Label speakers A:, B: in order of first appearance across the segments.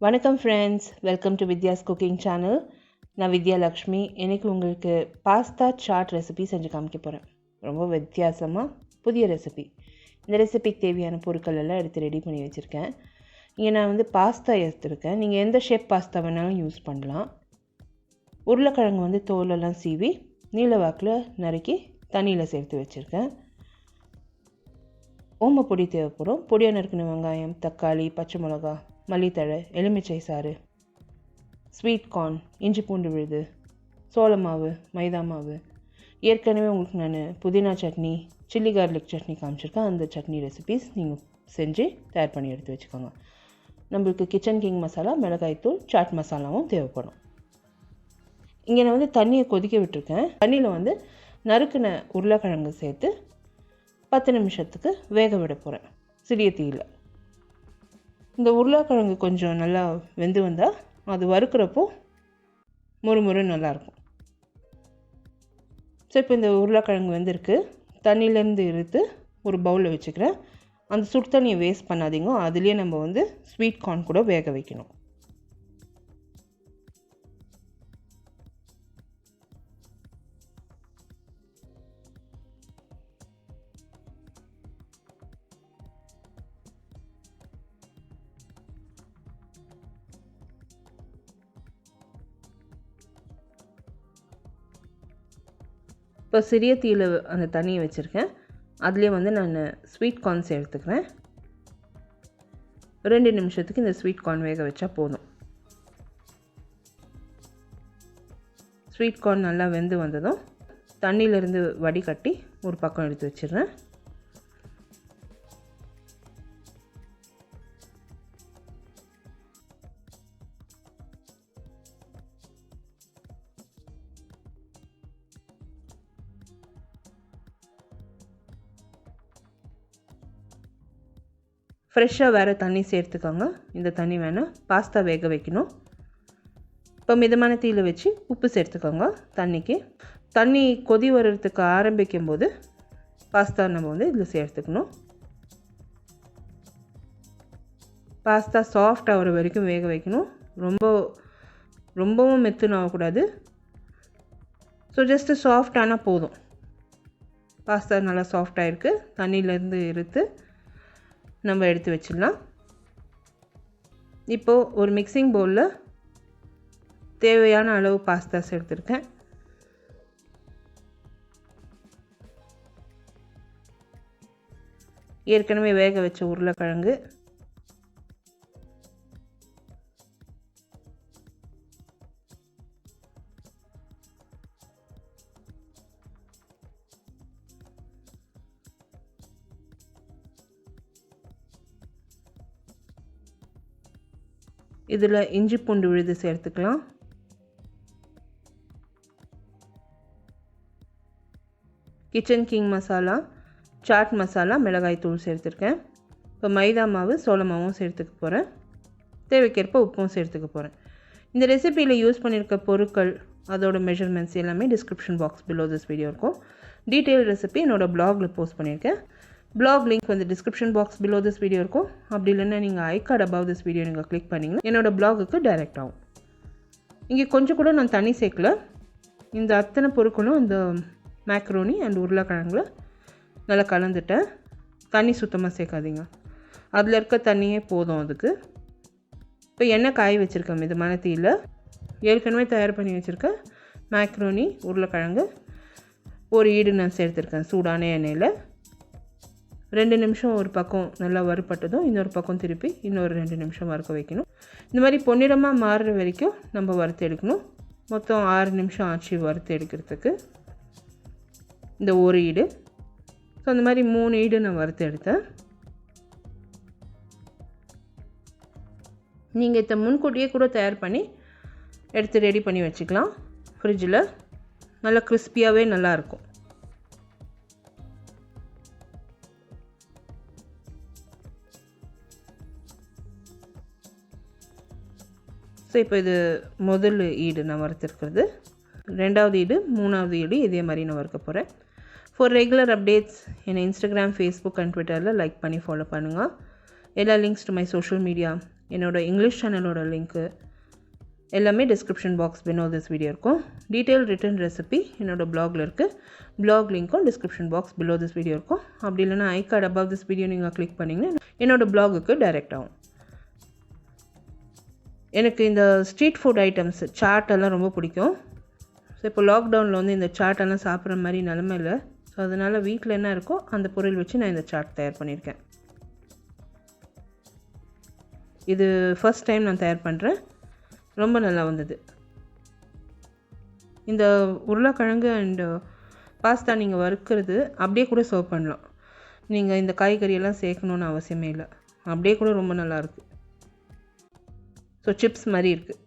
A: வணக்கம் friends, welcome to Vidya's cooking channel. நான் வித்யா லக்ஷ்மி. இன்றைக்கி உங்களுக்கு பாஸ்தா சாட் ரெசிபி செஞ்சு காமிக்க போகிறேன். ரொம்ப வித்தியாசமாக புதிய ரெசிபி. இந்த ரெசிபிக்கு தேவையான பொருட்கள் எல்லாம் எடுத்து ரெடி பண்ணி வச்சுருக்கேன். இங்கே நான் பாஸ்தா எடுத்துருக்கேன். நீங்கள் எந்த ஷேப் பாஸ்தா வேணாலும் யூஸ் பண்ணலாம். உருளைக்கிழங்கு தோலெல்லாம் சீவி நீல வாக்கில் நறுக்கி தண்ணியில் சேர்த்து வச்சுருக்கேன். ஓமப்பொடி தேவைப்படும். பொடியாக நறுக்கின வெங்காயம், தக்காளி, பச்சை மிளகா, மல்லித்தழை, எலுமிச்சை சாறு, ஸ்வீட் கார்ன், இஞ்சி பூண்டு விழுது, சோள மாவு, மைதா மாவு. ஏற்கனவே உங்களுக்கு நான் புதினா சட்னி, சில்லி கார்லிக் சட்னி காமிச்சிருக்கேன். அந்த சட்னி ரெசிபீஸ் நீங்கள் செஞ்சு தயார் பண்ணி எடுத்து வச்சுக்கோங்க. நம்மளுக்கு கிச்சன் கிங் மசாலா, மிளகாய்த்தூள், சாட் மசாலாவும் தேவைப்படும். இங்கே நான் தண்ணியை கொதிக்க விட்டுருக்கேன். தண்ணியில் நறுக்கின உருளைக்கிழங்கு சேர்த்து 10 நிமிஷத்துக்கு வேக விட போகிறேன் சிறிய தீயில். இந்த உருளைக்கிழங்கு கொஞ்சம் நல்லா வெந்து வந்தால் அது வறுக்கிறப்போ முறுமுறு நல்லாயிருக்கும். ஸோ இப்போ இந்த உருளைக்கிழங்கு வெந்திருக்கு. தண்ணியிலேருந்து எடுத்து ஒரு பவுலில் வச்சுக்கிறேன். அந்த சுடு தண்ணியை வேஸ்ட் பண்ணாதீங்க. அதுலேயே நம்ம ஸ்வீட் கார்ன் கூட வேக வைக்கணும். இப்போ சிறிய தீயில் அந்த தண்ணியை வச்சுருக்கேன். அதுலேயே நான் ஸ்வீட் கார்ன் சேர்த்துக்கிறேன். 2 நிமிஷத்துக்கு இந்த ஸ்வீட் கார்ன் வேக வச்சா போதும். ஸ்வீட் கார்ன் நல்லா வெந்து வந்ததும் தண்ணியிலேருந்து வடிகட்டி ஒரு பக்கம் எடுத்து வச்சிடுறேன். ஃப்ரெஷ்ஷாக வேறு தண்ணி சேர்த்துக்கோங்க. இந்த தண்ணி வேணால் பாஸ்தா வேக வைக்கணும். இப்போ மிதமான தீயில் வச்சு உப்பு சேர்த்துக்கோங்க தண்ணிக்கு. தண்ணி கொதி வர்றதுக்கு ஆரம்பிக்கும் போது பாஸ்தா நம்ம இதில் சேர்த்துக்கணும். பாஸ்தா சாஃப்ட் ஆகிற வரைக்கும் வேக வைக்கணும். ரொம்பவும் மெத்துன்னு ஆகக்கூடாது. ஸோ ஜஸ்ட்டு சாஃப்ட் ஆனால் போதும். பாஸ்தா நல்லா சாஃப்டாக இருக்குது. தண்ணியிலேருந்து எடுத்து நம்ம எடுத்து வச்சிடலாம். இப்போது ஒரு மிக்சிங் பவுலில் தேவையான அளவு பாஸ்தா சேர்த்துருக்கேன். ஏற்கனவே வேக வச்ச உருளைக்கிழங்கு, இதில் இஞ்சி பூண்டு விழுது சேர்த்துக்கலாம். கிச்சன் கிங் மசாலா, சாட் மசாலா, மிளகாய் தூள் சேர்த்துருக்கேன். இப்போ மைதா மாவு, சோள மாவும் சேர்த்துக்க போகிறேன். தேவைக்கேற்ப உப்பும் சேர்த்துக்க போகிறேன். இந்த ரெசிபியில் யூஸ் பண்ணியிருக்க பொருட்கள், அதோட மெஷர்மெண்ட்ஸ் எல்லாமே description box below this video இருக்கும். டீட்டெயில் ரெசிபி என்னோடய பிளாகில் போஸ்ட் பண்ணியிருக்கேன். Blog link description box below this video இருக்கும். அப்படி இல்லைன்னா நீங்கள் I card above this video நீங்கள் கிளிக் பண்ணிங்கன்னா என்னோடய பிளாகுக்கு டைரெக்ட் ஆகும். இங்கே கொஞ்சம் கூட நான் தண்ணி சேர்க்கல. இந்த அத்தனை பொருட்களும் இந்த மேக்ரோனி அண்ட் உருளைக்கிழங்குல நல்லா கலந்துட்டேன். தண்ணி சுத்தமாக சேர்க்காதீங்க. அதில் இருக்க தண்ணியே போதும் அதுக்கு. இப்போ எண்ணெய் காய வச்சுருக்கேன் மிதமான தீயில். ஏற்கனவே தயார் பண்ணி வச்சுருக்கேன் மேக்ரோனி, உருளைக்கிழங்கு ஒரு ஈடு நான் சேர்த்துருக்கேன் சூடான எண்ணெயில். 2 நிமிஷம் ஒரு பக்கம் நல்லா வறுப்பட்டதும் இன்னொரு பக்கம் திருப்பி இன்னொரு 2 நிமிஷம் வறுக்க வைக்கணும். இந்த மாதிரி பொன்னிறமாக மாறுற வரைக்கும் நம்ம வறுத்து எடுக்கணும். மொத்தம் 6 நிமிஷம் ஆச்சு வறுத்து எடுக்கிறதுக்கு இந்த ஒரு ஈடு. ஸோ அந்த மாதிரி 3 ஈடு நான் வறுத்து எடுத்தேன். நீங்கள் இதை முன்கூட்டியே கூட தயார் பண்ணி எடுத்து ரெடி பண்ணி வச்சுக்கலாம். ஃப்ரிட்ஜில் நல்லா கிறிஸ்பியாகவே நல்லாயிருக்கும். ஸோ இப்போ இது முதல் ஈடு நான் வறுத்துருக்கிறது. 2வது ஈடு, 3வது ஈடு இதே மாதிரி நான் வறுக்க போகிறேன். ஃபார் ரெகுலர் அப்டேட்ஸ் என்னை இன்ஸ்டாகிராம், ஃபேஸ்புக் அண்ட் ட்விட்டரில் லைக் பண்ணி ஃபாலோ பண்ணுங்கள். எல்லா links to my social media என்னோடய இங்கிலீஷ் சேனலோட லிங்க்கு எல்லாமே description box below this video இருக்கும். டீட்டெயில் ரிட்டன் ரெசிபி என்னோடய ப்ளாகில் இருக்குது. ப்ளாக் லிங்க்கும் description box below this video இருக்கும். அப்படி இல்லைனா ஐ கார்டு அபவ் திஸ் வீடியோ நீங்கள் கிளிக் பண்ணிங்கன்னா என்னோடய ப்ளாகுக்கு டைரெக்ட் ஆகும். எனக்கு இந்த ஸ்ட்ரீட் ஃபுட் ஐட்டம்ஸ் சாட்டெல்லாம் ரொம்ப பிடிக்கும். ஸோ இப்போ லாக்டவுனில் வந்து இந்த சாட்டெல்லாம் சாப்பிட்ற மாதிரி நிலமை இல்லை. ஸோ அதனால் வீட்டில் என்ன இருக்கோ அந்த பொருள் வச்சு நான் இந்த சாட் தயார் பண்ணியிருக்கேன். இது ஃபர்ஸ்ட் டைம் நான் தயார் பண்ணுறேன். ரொம்ப நல்லா வந்தது. இந்த உருளைக்கிழங்கு அண்டு பாஸ்தா நீங்கள் வறுக்கிறது அப்படியே கூட சர்வ் பண்ணலாம். நீங்கள் இந்த காய்கறியெல்லாம் சேர்க்கணுன்னு அவசியமே இல்லை. அப்படியே கூட ரொம்ப நல்லாயிருக்கு. ஸோ சிப்ஸ் மாதிரி இருக்குது.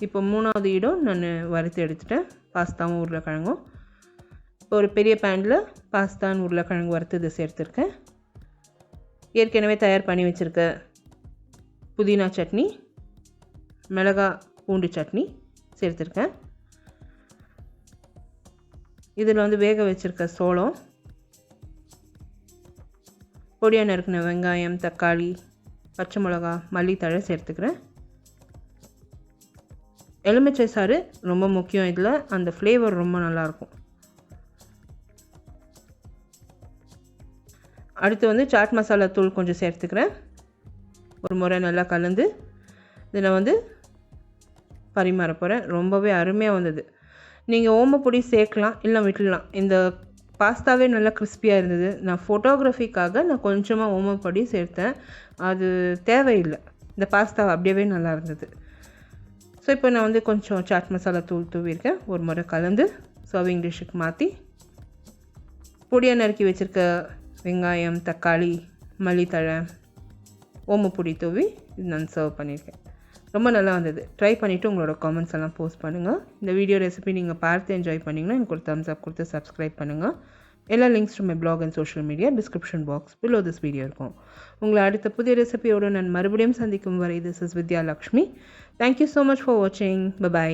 A: இப்போ 3வது இடம் நான் வறுத்து எடுத்துட்டேன். பாஸ்தாவும் உருளைக்கிழங்கும். இப்போ ஒரு பெரிய பேனில் பாஸ்தான் உருளைக்கிழங்கு வறுத்து சேர்த்துருக்கேன். ஏற்கனவே தயார் பண்ணி வச்சுருக்க புதினா சட்னி, மிளகாய் பூண்டு சட்னி சேர்த்துருக்கேன். இதில் வந்து வேக வச்சுருக்க சோளம், பொடியாக நறுக்கின வெங்காயம், தக்காளி, பச்சை மிளகா, மல்லித்தழை சேர்த்துக்கிறேன். எலுமிச்சை சாறு ரொம்ப முக்கியம். இதில் அந்த ஃப்ளேவர் ரொம்ப நல்லாயிருக்கும். அடுத்து வந்து சாட் மசாலா தூள் கொஞ்சம் சேர்த்துக்கிறேன். ஒரு முறை நல்லா கலந்து இதில் வந்து பரிமாற போகிறேன். ரொம்பவே அருமையாக வந்தது. நீங்கள் ஓமப்பொடி சேர்க்கலாம், இல்லை விட்டுடலாம். இந்த பாஸ்தாவே நல்லா கிறிஸ்பியாக இருந்தது. நான் ஃபோட்டோகிராஃபிக்காக நான் கொஞ்சமாக ஓமப்பொடி சேர்த்தேன். அது தேவையில்லை. இந்த பாஸ்தா அப்படியே நல்லா இருந்தது. ஸோ இப்போ நான் வந்து கொஞ்சம் சாட் மசாலா தூள் தூவியிருக்கேன். ஒரு முறை கலந்து சர்விங் டிஷ்ஷுக்கு மாற்றி பொடியாக நறுக்கி வச்சுருக்க வெங்காயம், தக்காளி, மல்லித்தழை, ஓமப்பொடி தூவி இது நான் சர்வ் பண்ணியிருக்கேன். ரொம்ப நல்லா வந்தது. ட்ரை பண்ணிவிட்டு உங்களோட காமெண்ட்ஸ் எல்லாம் போஸ்ட் பண்ணுங்கள். இந்த வீடியோ ரெசிபி நீங்கள் பார்த்து என்ஜாய் பண்ணிங்கன்னா எனக்கு ஒரு தம்ஸ் அப் கொடுத்து சப்ஸ்கிரைப் பண்ணுங்கள். எல்லா links to my blog and social media description box below this video இருக்கும். உங்களை அடுத்த புதிய ரெசிபியோடு நான் மறுபடியும் சந்திக்கும் வரை this is Vidya Lakshmi. Thank you so much for வாட்சிங். பை.